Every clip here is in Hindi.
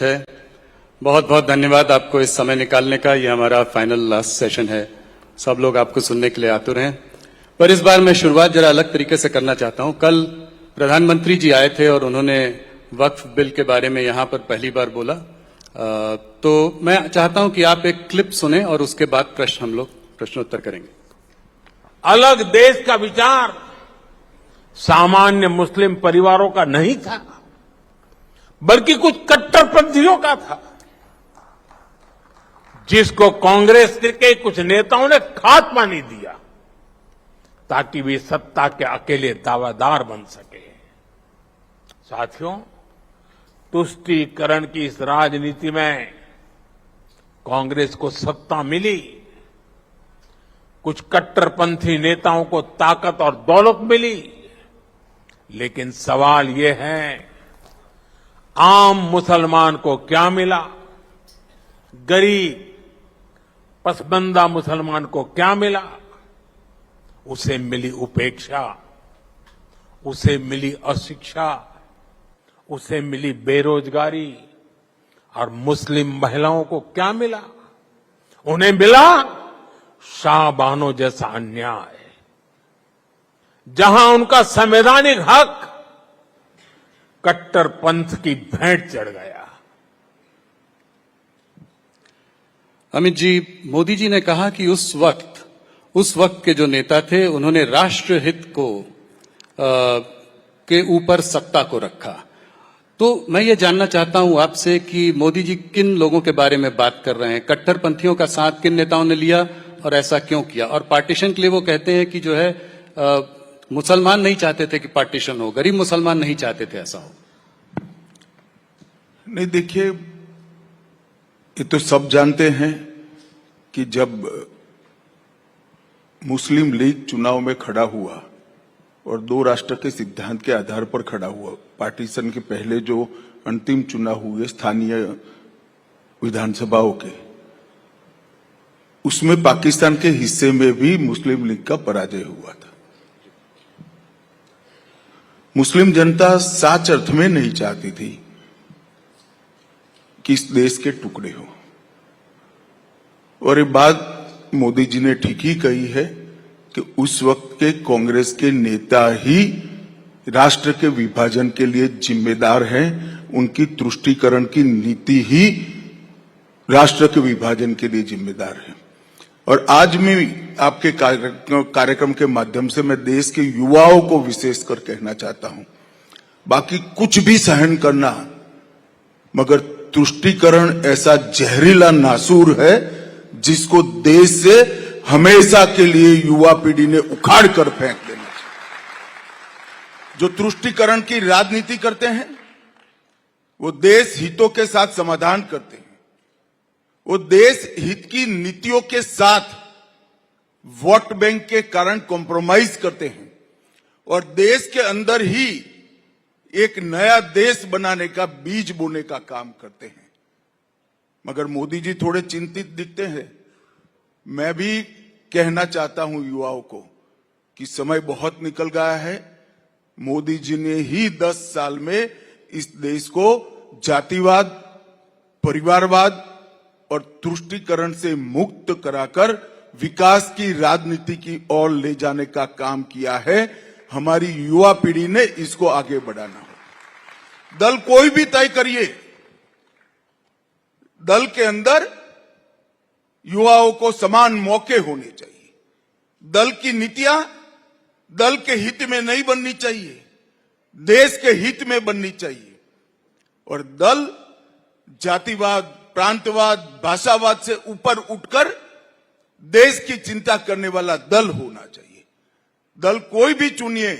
है। बहुत बहुत धन्यवाद आपको इस समय निकालने का। ये हमारा फाइनल लास्ट सेशन है। सब लोग आपको सुनने के लिए आतुर हैं, पर इस बार मैं शुरुआत जरा अलग तरीके से करना चाहता हूं। कल प्रधानमंत्री जी आए थे और उन्होंने वक्फ बिल के बारे में यहां पर पहली बार बोला। तो मैं चाहता हूं कि आप एक क्लिप सुने और उसके बाद हम लोग प्रश्नोत्तर करेंगे। अलग देश का विचार सामान्य मुस्लिम परिवारों का नहीं था, बल्कि कुछ कट्टरपंथियों का था, जिसको कांग्रेस के कुछ नेताओं ने खाद पानी दिया ताकि वे सत्ता के अकेले दावेदार बन सके। साथियों, तुष्टीकरण की इस राजनीति में कांग्रेस को सत्ता मिली, कुछ कट्टरपंथी नेताओं को ताकत और दौलत मिली, लेकिन सवाल ये है, आम मुसलमान को क्या मिला? गरीब पसबंदा मुसलमान को क्या मिला? उसे मिली उपेक्षा, उसे मिली अशिक्षा, उसे मिली बेरोजगारी। और मुस्लिम महिलाओं को क्या मिला? उन्हें मिला शाहबानो जैसा अन्याय, जहां उनका संवैधानिक हक कट्टरपंथ की भेंट चढ़ गया। अमित जी, मोदी जी ने कहा कि उस वक्त के जो नेता थे उन्होंने राष्ट्रहित के ऊपर सत्ता को रखा। तो मैं ये जानना चाहता हूं आपसे कि मोदी जी किन लोगों के बारे में बात कर रहे हैं? कट्टरपंथियों का साथ किन नेताओं ने लिया और ऐसा क्यों किया? और पार्टीशन के लिए वो कहते हैं कि जो है मुसलमान नहीं चाहते थे कि पार्टीशन हो, गरीब मुसलमान नहीं चाहते थे ऐसा हो। नहीं, देखिए, ये तो सब जानते हैं कि जब मुस्लिम लीग चुनाव में खड़ा हुआ और 2 राष्ट्र के सिद्धांत के आधार पर खड़ा हुआ, पार्टीशन के पहले जो अंतिम चुनाव हुए स्थानीय विधानसभाओं के, उसमें पाकिस्तान के हिस्से में भी मुस्लिम लीग का पराजय हुआ था। मुस्लिम जनता सच अर्थ में नहीं चाहती थी कि इस देश के टुकड़े हो, और ये बात मोदी जी ने ठीक ही कही है कि उस वक्त के कांग्रेस के नेता ही राष्ट्र के विभाजन के लिए जिम्मेदार हैं। उनकी तुष्टीकरण की नीति ही राष्ट्र के विभाजन के लिए जिम्मेदार है। और आज मैं आपके कार्यक्रम के माध्यम से मैं देश के युवाओं को विशेषकर कहना चाहता हूं, बाकी कुछ भी सहन करना, मगर तुष्टीकरण ऐसा जहरीला नासूर है जिसको देश से हमेशा के लिए युवा पीढ़ी ने उखाड़ कर फेंक देना चाहिए। जो तुष्टीकरण की राजनीति करते हैं वो देश हितों के साथ समाधान करते हैं, वो देश हित की नीतियों के साथ वोट बैंक के कारण कॉम्प्रोमाइज करते हैं और देश के अंदर ही एक नया देश बनाने का बीज बोने का काम करते हैं। मगर मोदी जी थोड़े चिंतित दिखते हैं। मैं भी कहना चाहता हूं युवाओं को कि समय बहुत निकल गया है। मोदी जी ने ही 10 साल में इस देश को जातिवाद, परिवारवाद और तुष्टीकरण से मुक्त कराकर विकास की राजनीति की ओर ले जाने का काम किया है। हमारी युवा पीढ़ी ने इसको आगे बढ़ाना हो। दल कोई भी तय करिए, दल के अंदर युवाओं को समान मौके होने चाहिए। दल की नीतियां दल के हित में नहीं बननी चाहिए, देश के हित में बननी चाहिए। और दल जातिवाद, प्रांतवाद, भाषावाद से ऊपर उठकर देश की चिंता करने वाला दल होना चाहिए। दल कोई भी चुनिए,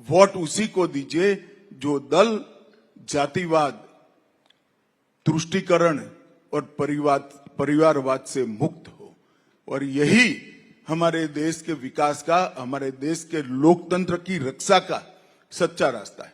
वोट उसी को दीजिए जो दल जातिवाद, तुष्टीकरण और परिवारवाद से मुक्त हो। और यही हमारे देश के विकास का, हमारे देश के लोकतंत्र की रक्षा का सच्चा रास्ता है।